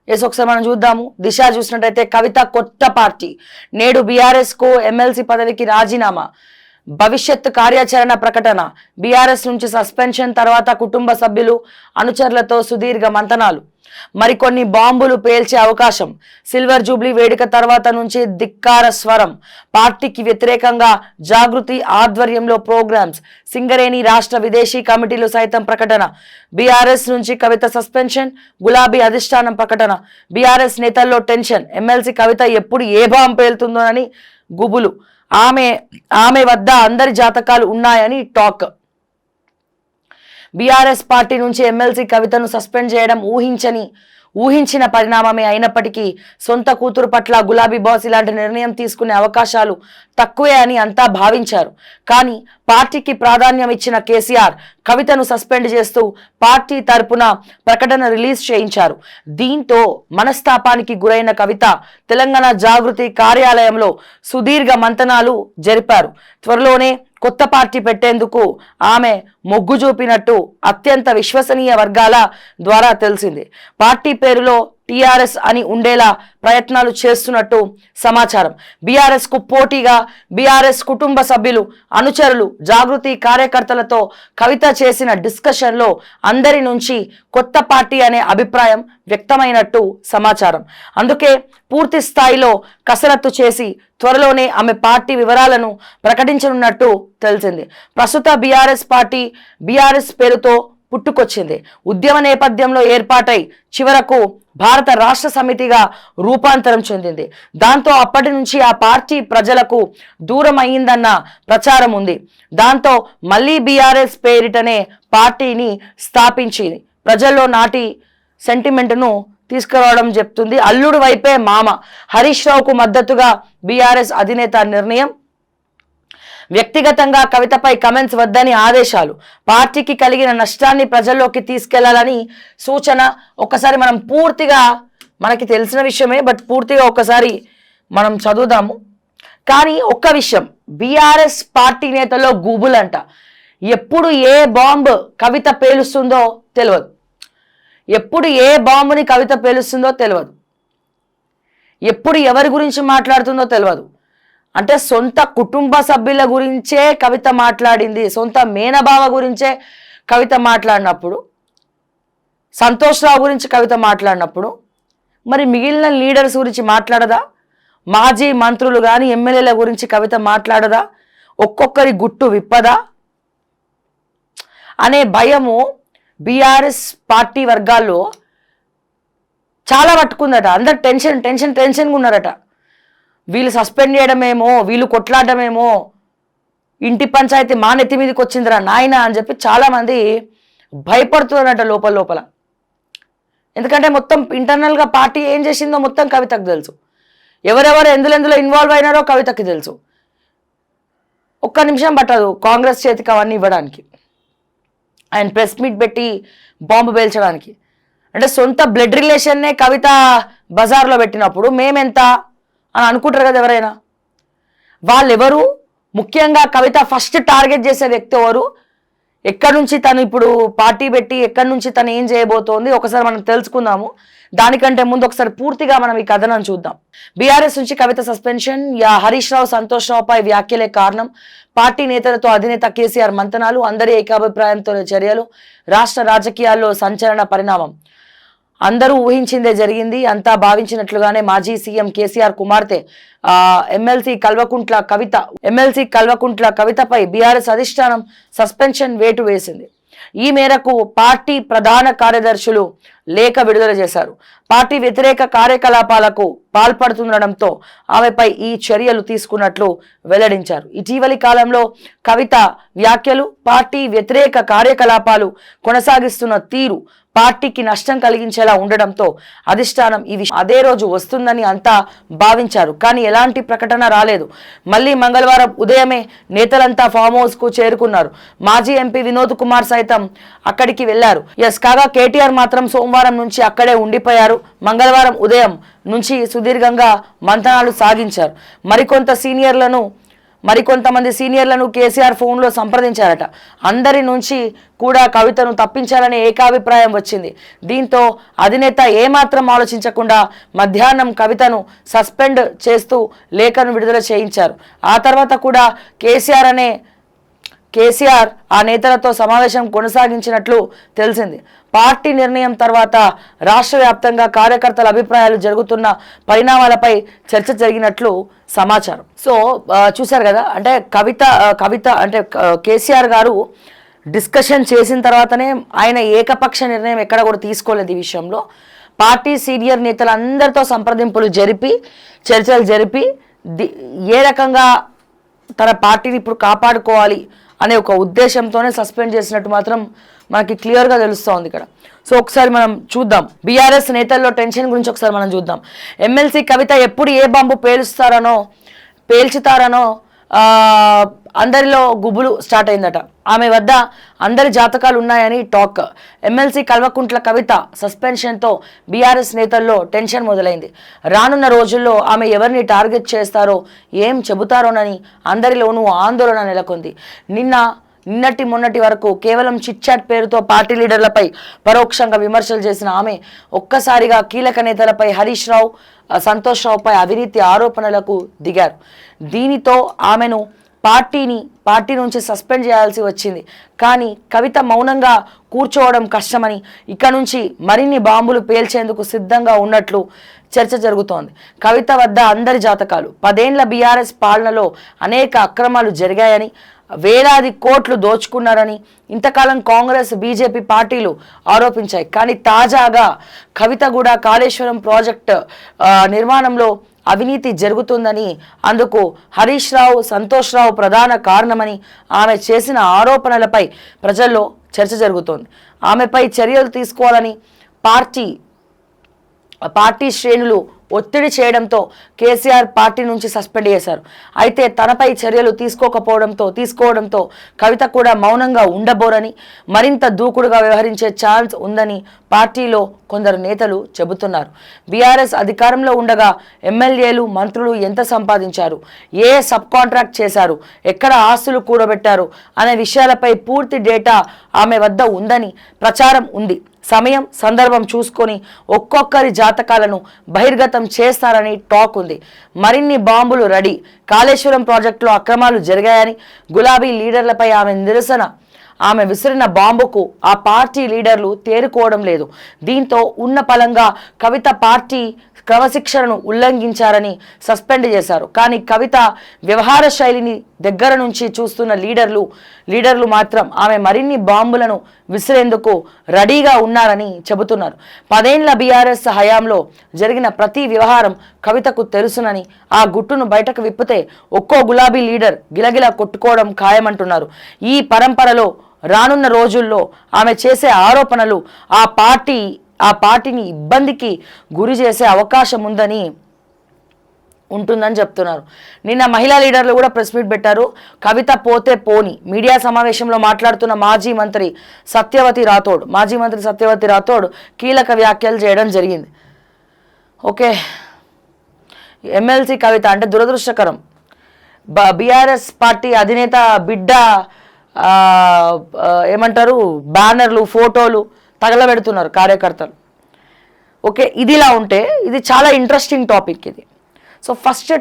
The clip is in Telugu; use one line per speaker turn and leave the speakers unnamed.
ఒకసారి మనం చూద్దాము. దిశ చూసినట్టయితే కవిత కొత్త పార్టీ, నేడు బీఆర్ఎస్ కు ఎమ్మెల్సీ పదవికి రాజీనామా, భవిష్యత్ కార్యాచరణ ప్రకటన, బీఆర్ఎస్ నుంచి సస్పెన్షన్ తర్వాత కుటుంబ సభ్యులు అనుచరులతో సుదీర్ఘ మంతనాలు, మరికొన్ని బాంబులు పేల్చే అవకాశం, సిల్వర్ జూబ్లీ వేడుక తర్వాత నుంచి ధిక్కార స్వరం, పార్టీకి వ్యతిరేకంగా జాగృతి ఆధ్వర్యంలో ప్రోగ్రామ్స్, సింగరేణి రాష్ట్ర విదేశీ కమిటీలు సైతం ప్రకటన, బీఆర్ఎస్ నుంచి కవిత సస్పెన్షన్, గులాబీ అధిష్టానం ప్రకటన, బీఆర్ఎస్ నేతల్లో టెన్షన్, ఎమ్మెల్సీ కవిత ఎప్పుడు ఏ బాంబు పేలుతుందోనని గుబులు, ఆమె వద్ద అందరి జాతకాలు ఉన్నాయని టాక్. బీఆర్ఎస్ పార్టీ నుంచి ఎమ్మెల్సీ కవితను సస్పెండ్ చేయడం ఊహించిన పరిణామమే అయినప్పటికీ సొంత కూతురు పట్ల గులాబీ బాస్ ఇలాంటి నిర్ణయం తీసుకునే అవకాశాలు తక్కువే అని అంతా భావించారు. కానీ పార్టీకి ప్రాధాన్యం ఇచ్చిన కేసీఆర్ కవితను సస్పెండ్ చేస్తూ పార్టీ తరపున ప్రకటన రిలీజ్ చేయించారు. దీంతో మనస్తాపానికి గురైన కవిత తెలంగాణ జాగృతి కార్యాలయంలో సుదీర్ఘ మంతనాలు జరిపారు. త్వరలోనే కొత్త పార్టీ పెట్టేందుకు ఆమె మొగ్గు చూపినట్టు అత్యంత విశ్వసనీయ వర్గాల ద్వారా తెలిసింది. పార్టీ పేరులో టీఆర్ఎస్ అని ఉండేలా ప్రయత్నాలు చేస్తున్నట్టు సమాచారం. బీఆర్ఎస్ కు పోటీగా బీఆర్ఎస్ కుటుంబ సభ్యులు, అనుచరులు, జాగృతి కార్యకర్తలతో కవిత చేసిన డిస్కషన్ లో అందరి నుంచి కొత్త పార్టీ అనే అభిప్రాయం వ్యక్తమైనట్టు సమాచారం. అందుకే పూర్తి స్థాయిలో కసరత్తు చేసి త్వరలోనే ఆమె పార్టీ వివరాలను ప్రకటించనున్నట్టు తెలిసింది. ప్రస్తుత బీఆర్ఎస్ పార్టీ బీఆర్ఎస్ పేరుతో పుట్టుకొచ్చింది. ఉద్యమ నేపథ్యంలో ఏర్పాటై చివరకు భారత రాష్ట్ర సమితిగా రూపాంతరం చెందింది. దాంతో అప్పటి నుంచి ఆ పార్టీ ప్రజలకు దూరం అయ్యిందన్న ప్రచారం ఉంది. దాంతో మళ్ళీ బీఆర్ఎస్ పేరిటనే పార్టీని స్థాపించి ప్రజల్లో నాటి సెంటిమెంట్ను తీసుకురావడం చెప్తుంది. అల్లుడు వైపే మామ, హరీష్ రావుకు మద్దతుగా బీఆర్ఎస్ అధినేత నిర్ణయం, వ్యక్తిగతంగా కవితపై కమెంట్స్ వద్దని ఆదేశాలు, పార్టీకి కలిగిన నష్టాన్ని ప్రజల్లోకి తీసుకెళ్లాలని సూచన. ఒక్కసారి మనం పూర్తిగా, మనకి తెలిసిన విషయమే బట్ పూర్తిగా ఒక్కసారి మనం చదువుదాము. కానీ ఒక్క విషయం, బీఆర్ఎస్ పార్టీ నేతల్లో గూబులంట. ఎప్పుడు ఏ బాంబు కవిత పేలుస్తుందో తెలియదు, ఎప్పుడు ఏ బాంబుని కవిత పేలుస్తుందో తెలియదు, ఎప్పుడు ఎవరి గురించి మాట్లాడుతుందో తెలియదు. అంటే సొంత కుటుంబ సభ్యుల గురించే కవిత మాట్లాడింది, సొంత మేనబావ గురించే కవిత మాట్లాడినప్పుడు, సంతోష్ రావు గురించి కవిత మాట్లాడినప్పుడు మరి మిగిలిన లీడర్స్ గురించి మాట్లాడదా? మాజీ మంత్రులు కానీ ఎమ్మెల్యేల గురించి కవిత మాట్లాడదా? ఒక్కొక్కరి గుట్టు విప్పదా అనే భయము బీఆర్ఎస్ పార్టీ వర్గాల్లో చాలా పట్టుకుందట. అందరు టెన్షన్గా ఉన్నారట. వీళ్ళు సస్పెండ్ చేయడమేమో, వీళ్ళు కొట్లాడమేమో, ఇంటి పంచాయతీ మా నెత్తి మీదకి వచ్చిందిరా నాయన అని చెప్పి చాలామంది భయపడుతున్నారట లోపల. ఎందుకంటే మొత్తం ఇంటర్నల్గా పార్టీ ఏం చేసిందో మొత్తం కవితకు తెలుసు. ఎవరెవరు ఎందులో ఇన్వాల్వ్ అయినారో కవితకి తెలుసు. ఒక్క నిమిషం పట్టదు కాంగ్రెస్ చేతికి అవన్నీ ఇవ్వడానికి, ఆయన ప్రెస్ మీట్ పెట్టి బాంబు పేల్చడానికి. అంటే సొంత బ్లడ్ రిలేషన్నే కవిత బజార్లో పెట్టినప్పుడు మేమెంత అని అనుకుంటారు కదా ఎవరైనా. వాళ్ళెవరు? ముఖ్యంగా కవిత ఫస్ట్ టార్గెట్ చేసే వ్యక్తి ఎవరు? ఎక్కడి నుంచి తను ఇప్పుడు పార్టీ పెట్టి ఎక్కడి నుంచి తను ఏం చేయబోతోంది ఒకసారి మనం తెలుసుకుందాము. దానికంటే ముందు ఒకసారి పూర్తిగా మనం ఈ కథనం చూద్దాం. బీఆర్ఎస్ నుంచి కవిత సస్పెన్షన్, హరీష్ రావు, సంతోష్ రావుపై వ్యాఖ్యలే కారణం, పార్టీ నేతలతో అధినేత కేసీఆర్ మంతనాలు, అందరి ఏకాభిప్రాయంతో చర్యలు, రాష్ట్ర రాజకీయాల్లో సంచలన పరిణామం. అందరూ ఊహించిందే జరిగింది. అంతా భావించినట్లుగానే మాజీ సీఎం కేసీఆర్ కుమార్తె ఎమ్మెల్సీ కల్వకుంట్ల కవితపై బీఆర్ఎస్ అధిష్టానం సస్పెన్షన్ వేటు వేసింది. ఈ మేరకు పార్టీ ప్రధాన కార్యదర్శులు లేఖ విడుదల చేశారు. పార్టీ వ్యతిరేక కార్యకలాపాలకు పాల్పడుతుండడంతో ఆమెపై ఈ చర్యలు తీసుకున్నట్లు వెల్లడించారు. ఇటీవలి కాలంలో కవిత వ్యాఖ్యలు, పార్టీ వ్యతిరేక కార్యకలాపాలు కొనసాగిస్తున్న తీరు పార్టీకి నష్టం కలిగించేలా ఉండడంతో అధిష్టానం ఈ విషయం అదే రోజు వస్తుందని అంతా భావించారు. కానీ ఎలాంటి ప్రకటన రాలేదు. మళ్ళీ మంగళవారం ఉదయమే నేతలంతా ఫామ్ హౌస్ కు చేరుకున్నారు. మాజీ ఎంపీ వినోద్ కుమార్ సైతం అక్కడికి వెళ్లారు. కాగా కేటీఆర్ మాత్రం సోమవారం నుంచి అక్కడే ఉండిపోయారు. మంగళవారం ఉదయం నుంచి సుదీర్ఘంగా మంతనాలు సాగించారు. మరికొంత సీనియర్లను మరికొంతమంది సీనియర్లను కేసీఆర్ ఫోన్లో సంప్రదించారట. అందరి నుంచి కూడా కవితను తప్పించాలనే ఏకాభిప్రాయం వచ్చింది. దీంతో అధినేత ఏమాత్రం ఆలోచించకుండా మధ్యాహ్నం కవితను సస్పెండ్ చేస్తూ లేఖను విడుదల చేయించారు. ఆ తర్వాత కూడా కేసీఆర్ ఆ నేతలతో సమావేశం కొనసాగించినట్లు తెలిసింది. పార్టీ నిర్ణయం తర్వాత రాష్ట్ర వ్యాప్తంగా కార్యకర్తల అభిప్రాయాలు జరుగుతున్న పరిణామాలపై చర్చ జరిగినట్లు సమాచారం. సో చూశారు కదా, అంటే కవిత అంటే కేసీఆర్ గారు డిస్కషన్ చేసిన తర్వాతనే ఆయన ఏకపక్ష నిర్ణయం ఎక్కడ కూడా తీసుకోలేదు. ఈ విషయంలో పార్టీ సీనియర్ నేతలందరితో సంప్రదింపులు జరిపి చర్చలు జరిపి ఏ రకంగా తన పార్టీని ఇప్పుడు కాపాడుకోవాలి అనే ఒక ఉద్దేశంతోనే సస్పెండ్ చేసినట్టు మాత్రం మనకి క్లియర్గా తెలుస్తోంది ఇక్కడ. సో ఒకసారి మనం చూద్దాం బీఆర్ఎస్ నేతల్లో టెన్షన్ గురించి. ఒకసారి మనం చూద్దాం. ఎమ్మెల్సీ కవిత ఎప్పుడు ఏ బాంబు పేల్చుతారనో అందరిలో గుబులు స్టార్ట్ అయిందట. ఆమె వద్ద అందరి జాతకాలు ఉన్నాయని talk. MLC Kalvakuntla Kavitha సస్పెన్షన్తో BRS నేతల్లో టెన్షన్ మొదలైంది. రానున్న రోజుల్లో ఆమె ఎవరిని టార్గెట్ చేస్తారో ఏం చెబుతారోనని అందరిలోనూ ఆందోళన నెలకొంది. నిన్నటి మొన్నటి వరకు కేవలం చిట్చాట్ పేరుతో పార్టీ లీడర్లపై పరోక్షంగా విమర్శలు చేసిన ఆమె ఒక్కసారిగా కీలక నేతలపై హరీష్ రావు, సంతోష్ రావుపై అవినీతి ఆరోపణలకు దిగారు. దీనితో ఆమెను పార్టీ నుంచి సస్పెండ్ చేయాల్సి వచ్చింది. కానీ కవిత మౌనంగా కూర్చోవడం కష్టమని ఇక నుంచి మరిన్ని బాంబులు పేల్చేందుకు సిద్ధంగా ఉన్నట్లు చర్చ జరుగుతోంది. కవిత వద్ద అందరి జాతకాలు, 10 ఏళ్ల బీఆర్ఎస్ పాలనలో అనేక అక్రమాలు జరిగాయని, వేలాది కోట్లు దోచుకున్నారని ఇంతకాలం కాంగ్రెస్ బీజేపీ పార్టీలు ఆరోపించాయి. కానీ తాజాగా కవిత కూడా కాళేశ్వరం ప్రాజెక్టు నిర్మాణంలో అవినీతి జరుగుతుందని, అందుకు హరీష్ రావు, సంతోష్ రావు ప్రధాన కారణమని ఆమె చేసిన ఆరోపణలపై ప్రజల్లో చర్చ జరుగుతోంది. ఆమెపై చర్యలు తీసుకోవాలని పార్టీ శ్రేణులు ఒత్తిడి చేయడంతో కేసీఆర్ పార్టీ నుంచి సస్పెండ్ చేశారు. అయితే తనపై చర్యలు తీసుకోవడంతో కవిత కూడా మౌనంగా ఉండబోరని, మరింత దూకుడుగా వ్యవహరించే ఛాన్స్ ఉందని పార్టీలో కొందరు నేతలు చెబుతున్నారు. బీఆర్ఎస్ అధికారంలో ఉండగా ఎమ్మెల్యేలు, మంత్రులు ఎంత సంపాదించారు, ఏ సబ్ కాంట్రాక్ట్ చేశారు, ఎక్కడ ఆస్తులు కూడబెట్టారు అనే విషయాలపై పూర్తి డేటా ఆమె వద్ద ఉందని ప్రచారం ఉంది. సమయం సందర్భం చూసుకొని ఒక్కొక్కరి జాతకాలను బహిర్గతం చేస్తారని టాక్ ఉంది. మరిన్ని బాంబులు రెడీ. కాళేశ్వరం ప్రాజెక్టులో అక్రమాలు జరిగాయని గులాబీ లీడర్లపై ఆమె విసిరిన బాంబుకు ఆ పార్టీ లీడర్లు తేరుకోవడం లేదు. దీంతో ఉన్న పలంగా కవిత పార్టీ క్రమశిక్షణను ఉల్లంఘించారని సస్పెండ్ చేశారు. కానీ కవిత వ్యవహార శైలిని దగ్గర నుంచి చూస్తున్న లీడర్లు మాత్రం ఆమె మరిన్ని బాంబులను విసిరేందుకు రెడీగా ఉన్నారని చెబుతున్నారు. 10 ఏళ్ల బీఆర్ఎస్ హయాంలో జరిగిన ప్రతి వ్యవహారం కవితకు తెలుసునని, ఆ గుట్టును బయటకు విప్పితే ఒక్కో గులాబీ లీడర్ గిలగిలా కొట్టుకోవడం ఖాయమంటున్నారు. ఈ పరంపరలో రానున్న రోజుల్లో ఆమె చేసే ఆరోపణలు ఆ పార్టీని ఇబ్బందికి గురి చేసే అవకాశం ఉంటుందని చెప్తున్నారు. నిన్న మహిళా లీడర్లు కూడా ప్రెస్ మీట్ పెట్టారు. కవిత పోతే పోని మీడియా సమావేశంలో మాట్లాడుతున్న మాజీ మంత్రి సత్యవతి రాథోడ్ కీలక వ్యాఖ్యలు చేయడం జరిగింది. ఓకే, ఎమ్మెల్సీ కవిత అంటే దురదృష్టకరం. బీఆర్ఎస్ పార్టీ అధినేత బిడ్డ ఏమంటారు బ్యానర్లు, ఫోటోలు తగలబెడుతున్నారు కార్యకర్తలు. ఓకే, ఇదిలా ఉంటే ఇది చాలా ఇంట్రెస్టింగ్ టాపిక్ ఇది. So first